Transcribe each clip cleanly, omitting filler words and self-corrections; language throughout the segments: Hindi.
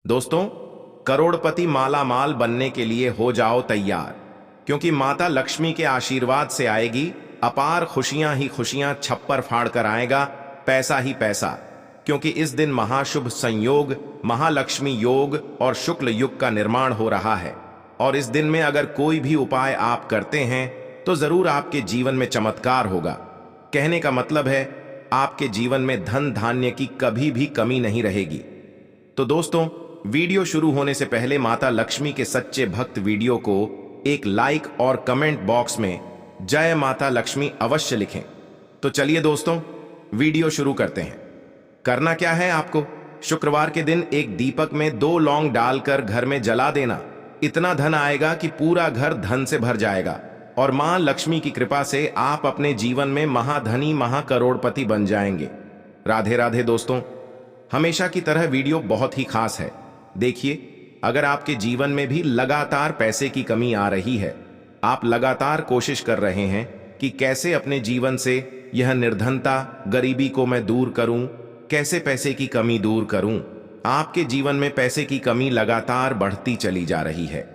दोस्तों, करोड़पति माला माल बनने के लिए हो जाओ तैयार, क्योंकि माता लक्ष्मी के आशीर्वाद से आएगी अपार खुशियां ही खुशियां, छप्पर फाड़ कर आएगा पैसा ही पैसा। क्योंकि इस दिन महाशुभ संयोग, महालक्ष्मी योग और शुक्ल युग का निर्माण हो रहा है। और इस दिन में अगर कोई भी उपाय आप करते हैं तो जरूर आपके जीवन में चमत्कार होगा। कहने का मतलब है, आपके जीवन में धन धान्य की कभी भी कमी नहीं रहेगी। तो दोस्तों, वीडियो शुरू होने से पहले माता लक्ष्मी के सच्चे भक्त वीडियो को एक लाइक और कमेंट बॉक्स में जय माता लक्ष्मी अवश्य लिखें। तो चलिए दोस्तों, वीडियो शुरू करते हैं। करना क्या है आपको, शुक्रवार के दिन एक दीपक में 2 लौंग डालकर घर में जला देना। इतना धन आएगा कि पूरा घर धन से भर जाएगा और मां लक्ष्मी की कृपा से आप अपने जीवन में महाधनी महाकरोड़पति बन जाएंगे। राधे राधे दोस्तों। हमेशा की तरह वीडियो बहुत ही खास है। देखिए, अगर आपके जीवन में भी लगातार पैसे की कमी आ रही है, आप लगातार कोशिश कर रहे हैं कि कैसे अपने जीवन से यह निर्धनता, गरीबी को मैं दूर करूं, कैसे पैसे की कमी दूर करूं, आपके जीवन में पैसे की कमी लगातार बढ़ती चली जा रही है।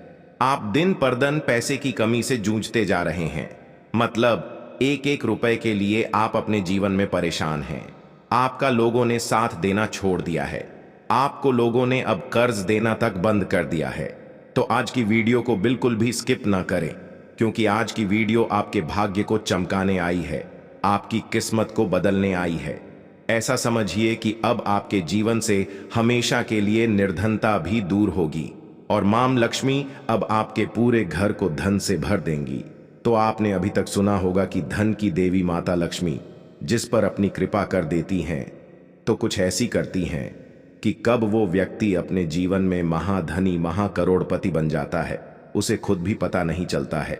आप दिन पर दिन पैसे की कमी से जूझते जा रहे हैं। मतलब एक एक रुपए के लिए आप अपने जीवन में परेशान हैं। आपका लोगों ने साथ देना छोड़ दिया है। आपको लोगों ने अब कर्ज देना तक बंद कर दिया है। तो आज की वीडियो को बिल्कुल भी स्किप ना करें, क्योंकि आज की वीडियो आपके भाग्य को चमकाने आई है, आपकी किस्मत को बदलने आई है। ऐसा समझिए कि अब आपके जीवन से हमेशा के लिए निर्धनता भी दूर होगी और मां लक्ष्मी अब आपके पूरे घर को धन से भर देंगी। तो आपने अभी तक सुना होगा कि धन की देवी माता लक्ष्मी जिस पर अपनी कृपा कर देती हैं, तो कुछ ऐसी करती हैं कि कब वो व्यक्ति अपने जीवन में महाधनी महाकरोड़पति बन जाता है, उसे खुद भी पता नहीं चलता है।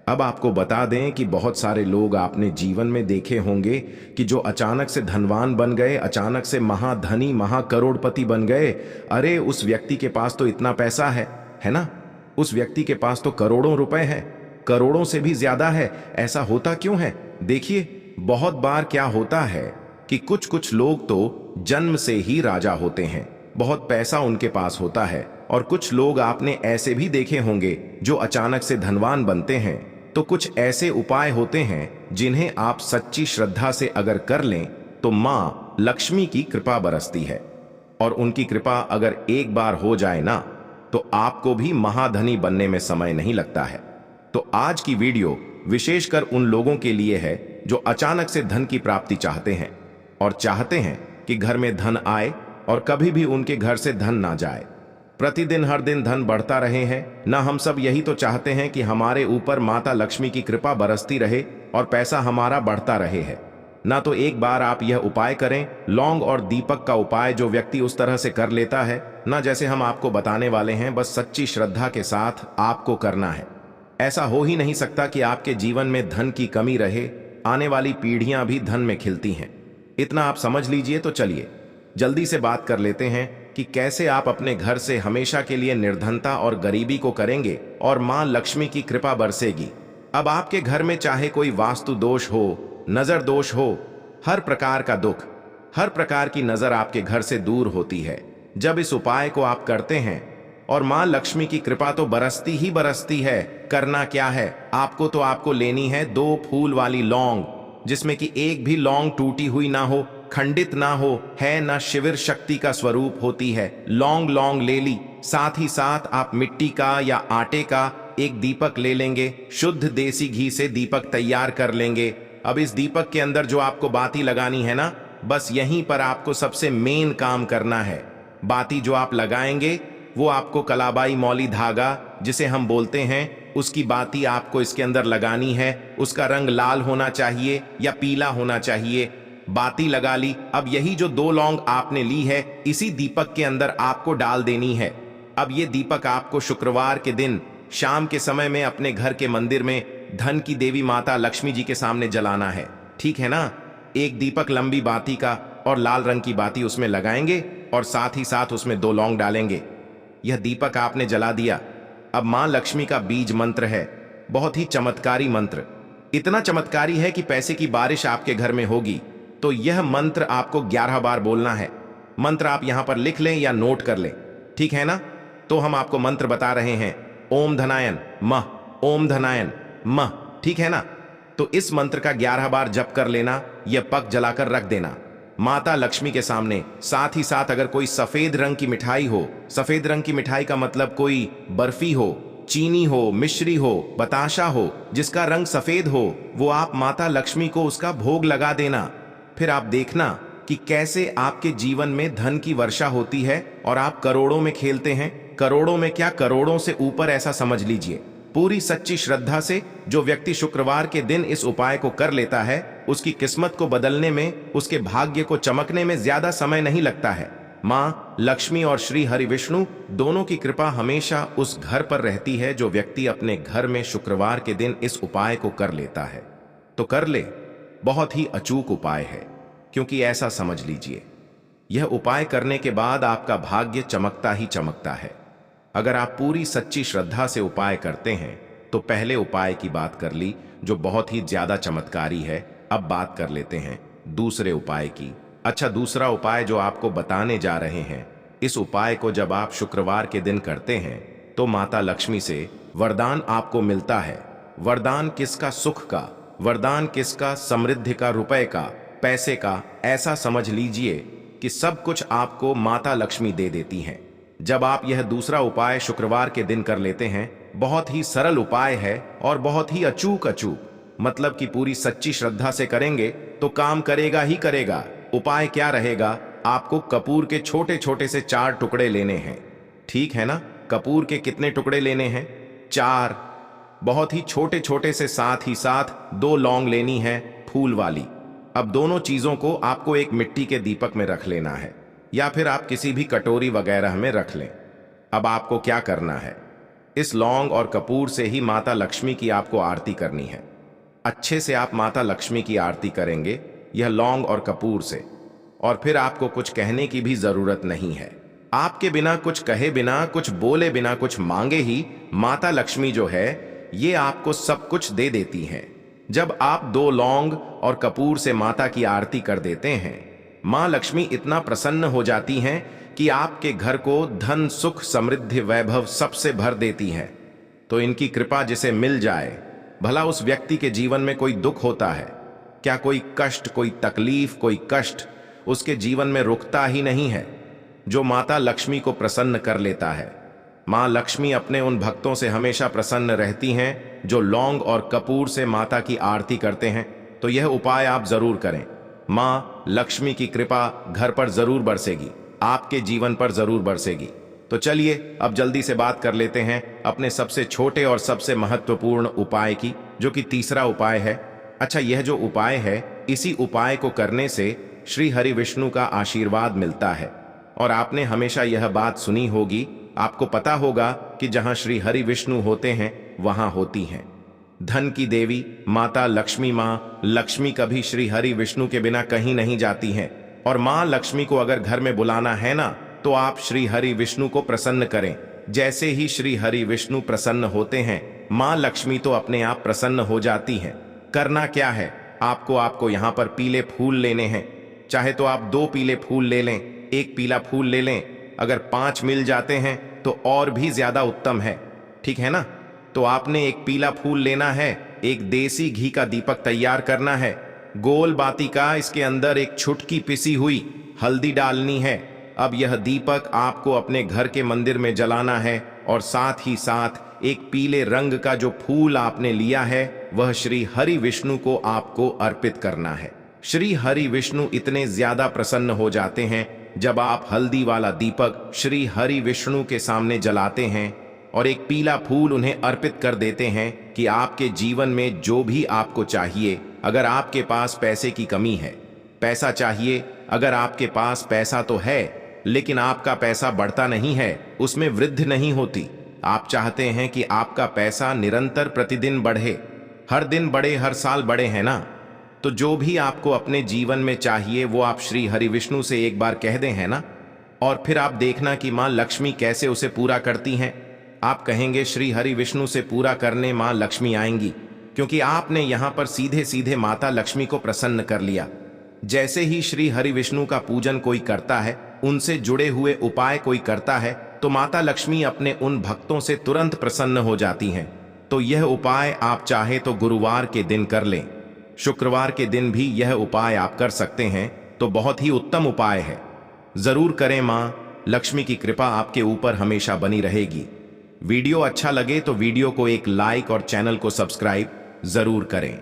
अब आपको बता दें कि बहुत सारे लोग आपने जीवन में देखे होंगे कि जो अचानक से धनवान बन गए, अचानक से महाधनी महाकरोड़पति बन गए। अरे, उस व्यक्ति के पास तो इतना पैसा है ना? उस व्यक्ति के पास तो करोड़ों रुपए हैं, करोड़ों से भी ज्यादा है। ऐसा होता क्यों है? देखिए, बहुत बार क्या होता है कि कुछ कुछ लोग तो जन्म से ही राजा होते हैं, बहुत पैसा उनके पास होता है। और कुछ लोग आपने ऐसे भी देखे होंगे जो अचानक से धनवान बनते हैं। तो कुछ ऐसे उपाय होते हैं जिन्हें आप सच्ची श्रद्धा से अगर कर लें तो मां लक्ष्मी की कृपा बरसती है। और उनकी कृपा अगर एक बार हो जाए ना, तो आपको भी महाधनी बनने में समय नहीं लगता है। तो आज की वीडियो विशेषकर उन लोगों के लिए है जो अचानक से धन की प्राप्ति चाहते हैं और चाहते हैं कि घर में धन आए और कभी भी उनके घर से धन ना जाए। प्रतिदिन हर दिन धन बढ़ता रहे हैं ना। हम सब यही तो चाहते हैं कि हमारे ऊपर माता लक्ष्मी की कृपा बरसती रहे और पैसा हमारा बढ़ता रहे है ना। तो एक बार आप यह उपाय करें, लौंग और दीपक का उपाय जो व्यक्ति उस तरह से कर लेता है ना, जैसे हम आपको बताने वाले हैं, बस सच्ची श्रद्धा के साथ आपको करना है। ऐसा हो ही नहीं सकता कि आपके जीवन में धन की कमी रहे। आने वाली पीढ़ियां भी धन में खिलती हैं, इतना आप समझ लीजिए। तो चलिए जल्दी से बात कर लेते हैं कि कैसे आप अपने घर से हमेशा के लिए निर्धनता और गरीबी को करेंगे और मां लक्ष्मी की कृपा बरसेगी। अब आपके घर में चाहे कोई वास्तु दोष हो, नजर दोष हो, हर प्रकार का दुख, हर प्रकार की नजर आपके घर से दूर होती है जब इस उपाय को आप करते हैं। और मां लक्ष्मी की कृपा तो बरसती ही बरसती है। करना क्या है आपको लेनी है 2 फूल वाली लौंग, जिसमें कि एक भी लौंग टूटी हुई ना हो, खंडित ना हो, है ना शिविर शक्ति का स्वरूप होती है। लौंग ले ली। साथ ही साथ आप मिट्टी का या आटे का एक दीपक ले लेंगे। शुद्ध देसी घी से दीपक तैयार कर लेंगे। अब इस दीपक के अंदर जो आपको बाती लगानी है ना, बस यहीं पर आपको सबसे मेन काम करना है। बाती जो आप लगाएंगे वो आपको कलाबाई मौली धागा जिसे हम बोलते हैं, उसकी बाती आपको इसके अंदर लगानी है। उसका रंग लाल होना चाहिए या पीला होना चाहिए। बाती लगा ली। अब यही जो 2 लौंग आपने ली है, इसी दीपक के अंदर आपको डाल देनी है। अब ये दीपक आपको शुक्रवार के दिन शाम के समय में अपने घर के मंदिर में धन की देवी माता लक्ष्मी जी के सामने जलाना है। ठीक है ना? एक दीपक लंबी बाती का और लाल रंग की बाती उसमें लगाएंगे और साथ ही साथ उसमें 2 लौंग डालेंगे। यह दीपक आपने जला दिया। अब मां लक्ष्मी का बीज मंत्र है, बहुत ही चमत्कारी मंत्र। इतना चमत्कारी है कि पैसे की बारिश आपके घर में होगी। तो यह मंत्र आपको 11 बार बोलना है। मंत्र आप यहां पर लिख लें या नोट कर लें। ठीक है ना? तो हम आपको मंत्र बता रहे हैं, ओम धनायन मह, ओम धनायन मह, ठीक है ना? तो इस मंत्र का 11 बार जप कर लेना, यह पक जलाकर रख देना माता लक्ष्मी के सामने। साथ ही साथ अगर कोई सफेद रंग की मिठाई हो, सफेद रंग की मिठाई का मतलब कोई बर्फी हो, चीनी हो, मिश्री हो, बताशा हो, जिसका रंग सफेद हो, वो आप माता लक्ष्मी को उसका भोग लगा देना। फिर आप देखना कि कैसे आपके जीवन में धन की वर्षा होती है और आप करोड़ों में खेलते हैं। करोड़ों में क्या, करोड़ों से ऊपर, ऐसा समझ लीजिए। पूरी सच्ची श्रद्धा से जो व्यक्ति शुक्रवार के दिन इस उपाय को कर लेता है, उसकी किस्मत को बदलने में, उसके भाग्य को चमकने में ज्यादा समय नहीं लगता है। मां लक्ष्मी और श्री हरि विष्णु दोनों की कृपा हमेशा उस घर पर रहती है जो व्यक्ति अपने घर में शुक्रवार के दिन इस उपाय को कर लेता है। तो कर ले, बहुत ही अचूक उपाय है, क्योंकि ऐसा समझ लीजिए, यह उपाय करने के बाद आपका भाग्य चमकता ही चमकता है। अगर आप पूरी सच्ची श्रद्धा से उपाय करते हैं तो पहले उपाय की बात कर ली जो बहुत ही ज्यादा चमत्कारी है। अब बात कर लेते हैं दूसरे उपाय की। अच्छा, दूसरा उपाय जो आपको बताने जा रहे हैं, इस उपाय को जब आप शुक्रवार के दिन करते हैं तो माता लक्ष्मी से वरदान आपको मिलता है। वरदान किसका? सुख का। वरदान किसका? समृद्धि का, रुपए का, पैसे का। ऐसा समझ लीजिए कि सब कुछ आपको माता लक्ष्मी दे देती हैं जब आप यह दूसरा उपाय शुक्रवार के दिन कर लेते हैं। बहुत ही सरल उपाय है और बहुत ही अचूक, मतलब कि पूरी सच्ची श्रद्धा से करेंगे तो काम करेगा ही करेगा। उपाय क्या रहेगा? आपको कपूर के छोटे छोटे से 4 टुकड़े लेने हैं, ठीक है ना? कपूर के कितने टुकड़े लेने हैं? 4, बहुत ही छोटे छोटे से। साथ ही साथ 2 लौंग लेनी है, फूल वाली। अब दोनों चीजों को आपको एक मिट्टी के दीपक में रख लेना है, या फिर आप किसी भी कटोरी वगैरह में रख लें। अब आपको क्या करना है, इस लौंग और कपूर से ही माता लक्ष्मी की आपको आरती करनी है। अच्छे से आप माता लक्ष्मी की आरती करेंगे यह लौंग और कपूर से, और फिर आपको कुछ कहने की भी जरूरत नहीं है। आपके बिना कुछ कहे बिना, कुछ बोले बिना, कुछ मांगे ही माता लक्ष्मी जो है ये आपको सब कुछ दे देती हैं। जब आप 2 लौंग और कपूर से माता की आरती कर देते हैं, मां लक्ष्मी इतना प्रसन्न हो जाती हैं कि आपके घर को धन, सुख, समृद्धि, वैभव सबसे भर देती हैं। तो इनकी कृपा जिसे मिल जाए, भला उस व्यक्ति के जीवन में कोई दुख होता है क्या? कोई कष्ट, कोई तकलीफ, कोई कष्ट उसके जीवन में रुकता ही नहीं है जो माता लक्ष्मी को प्रसन्न कर लेता है। मां लक्ष्मी अपने उन भक्तों से हमेशा प्रसन्न रहती हैं जो लौंग और कपूर से माता की आरती करते हैं। तो यह उपाय आप जरूर करें, मां लक्ष्मी की कृपा घर पर जरूर बरसेगी, आपके जीवन पर जरूर बरसेगी। तो चलिए अब जल्दी से बात कर लेते हैं अपने सबसे छोटे और सबसे महत्वपूर्ण उपाय की, जो कि तीसरा उपाय है। अच्छा, यह जो उपाय है, इसी उपाय को करने से श्री हरि विष्णु का आशीर्वाद मिलता है। और आपने हमेशा यह बात सुनी होगी, आपको पता होगा कि जहां श्री हरि विष्णु होते हैं वहां होती हैं धन की देवी माता लक्ष्मी। मां लक्ष्मी कभी श्री हरि विष्णु के बिना कहीं नहीं जाती हैं। और मां लक्ष्मी को अगर घर में बुलाना है ना, तो आप श्री हरि विष्णु को प्रसन्न करें। जैसे ही श्री हरि विष्णु प्रसन्न होते हैं, मां लक्ष्मी तो अपने आप प्रसन्न हो जाती हैं। करना क्या है, आपको यहां पर पीले फूल लेने हैं। चाहे तो आप 2 पीले फूल ले लें, 1 पीला फूल ले लें। अगर 5 मिल जाते हैं तो और भी ज्यादा उत्तम है, ठीक है ना? तो आपने 1 पीला फूल लेना है, एक देसी घी का दीपक तैयार करना है, गोल बाती का। इसके अंदर एक छुटकी पिसी हुई हल्दी डालनी है। अब यह दीपक आपको अपने घर के मंदिर में जलाना है, और साथ ही साथ एक पीले रंग का जो फूल आपने लिया है वह श्री हरि विष्णु को आपको अर्पित करना है। श्री हरि विष्णु इतने ज्यादा प्रसन्न हो जाते हैं जब आप हल्दी वाला दीपक श्री हरि विष्णु के सामने जलाते हैं और एक पीला फूल उन्हें अर्पित कर देते हैं कि आपके जीवन में जो भी आपको चाहिए। अगर आपके पास पैसे की कमी है, पैसा चाहिए, अगर आपके पास पैसा तो है लेकिन आपका पैसा बढ़ता नहीं है, उसमें वृद्धि नहीं होती, आप चाहते हैं कि आपका पैसा निरंतर प्रतिदिन बढ़े, हर दिन बढ़े, हर साल बढ़े, है ना? तो जो भी आपको अपने जीवन में चाहिए वो आप श्री हरि विष्णु से एक बार कह दें, है ना? और फिर आप देखना कि मां लक्ष्मी कैसे उसे पूरा करती हैं। आप कहेंगे श्री हरि विष्णु से पूरा करने मां लक्ष्मी आएंगी, क्योंकि आपने यहां पर सीधे सीधे माता लक्ष्मी को प्रसन्न कर लिया। जैसे ही श्री हरि विष्णु का पूजन कोई करता है, उनसे जुड़े हुए उपाय कोई करता है, तो माता लक्ष्मी अपने उन भक्तों से तुरंत प्रसन्न हो जाती हैं। तो यह उपाय आप चाहे तो गुरुवार के दिन कर लें, शुक्रवार के दिन भी यह उपाय आप कर सकते हैं, तो बहुत ही उत्तम उपाय है। जरूर करें, मां लक्ष्मी की कृपा आपके ऊपर हमेशा बनी रहेगी। वीडियो अच्छा लगे तो वीडियो को एक लाइक और चैनल को सब्सक्राइब जरूर करें।